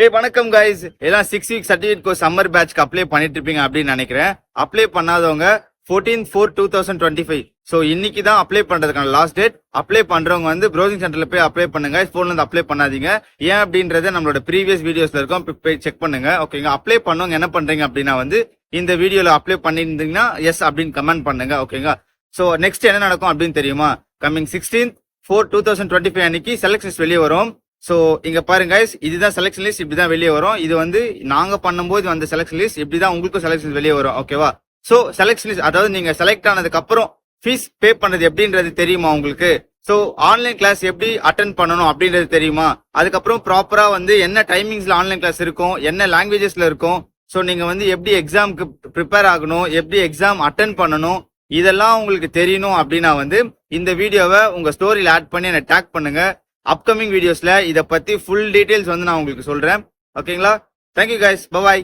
வணக்கம் கைஸ். எல்லாம் 6 week certificate course summer பேட்ச்க்கு அப்ளை பண்ணிட்டு இருப்பீங்க அப்படின்னு நினைக்கிறேன். அப்ளை பண்ணாதவங்க 14/4/2025. ஸோ இன்னைக்கு தான் அப்ளை பண்றதுக்கான லாஸ்ட் டேட். அப்ளை பண்றவங்க வந்து ப்ரௌசிங் சென்டர்ல போய் அப்ளை பண்ணுங்க. போன்ல இருந்து அப்ளை பண்ணாதீங்க. ஏன் அப்படின்றத நம்மளோட ப்ரீவியஸ் வீடியோஸ்ல இருக்கும், போய் செக் பண்ணுங்க. ஓகேங்க. அப்ளை பண்ணவங்க என்ன பண்றீங்க அப்படின்னா வந்து இந்த வீடியோல அப்ளை பண்ணிருந்தீங்கன்னா எஸ் அப்படின்னு கமெண்ட் பண்ணுங்க. ஓகேங்க. ஸோ நெக்ஸ்ட் என்ன நடக்கும் அப்படின்னு தெரியுமா? கம்மிங் 16/4/2025 அன்னைக்கு செலக்ஷன்ஸ் வெளியே வரும். சோ இங்க பாருங்க guys, இதுதான் செலக்ஷன் லிஸ்ட். இப்படிதான் வெளியே வரும். இது வந்து நாங்க பண்ணும்போது வந்த செலக்ஷன் லிஸ்ட். இப்படிதான் உங்களுக்கும் செலக்ஷன் வெளியே வரும். ஓகேவா? சோ செலக்ஷன் லிஸ்ட், அதாவது நீங்க செலக்ட் ஆனதுக்கு அப்புறம் ஃபீஸ் பே பண்ணது எப்படின்றது தெரியுமா உங்களுக்கு? சோ ஆன்லைன் கிளாஸ் எப்படி அட்டென்ட் பண்ணணும் அப்படின்றது தெரியுமா? அதுக்கப்புறம் ப்ராப்பரா வந்து என்ன டைமிங்ஸ்ல ஆன்லைன் கிளாஸ் இருக்கும், என்ன லாங்குவேஜஸ்ல இருக்கும், சோ நீங்க வந்து எப்படி எக்ஸாமுக்கு ப்ரிப்பேர் ஆகணும், எப்படி எக்ஸாம் அட்டென்ட் பண்ணணும், இதெல்லாம் உங்களுக்கு தெரியணும் அப்படின்னா வந்து இந்த வீடியோவை உங்க ஸ்டோரியில ஆட் பண்ணி என்ன டேக் பண்ணுங்க. அப்கமிங் வீடியோஸ்ல இத பத்தி ஃபுல் டீடைல்ஸ் வந்து நான் உங்களுக்கு சொல்றேன். ஓகேங்களா? Thank you guys. பை.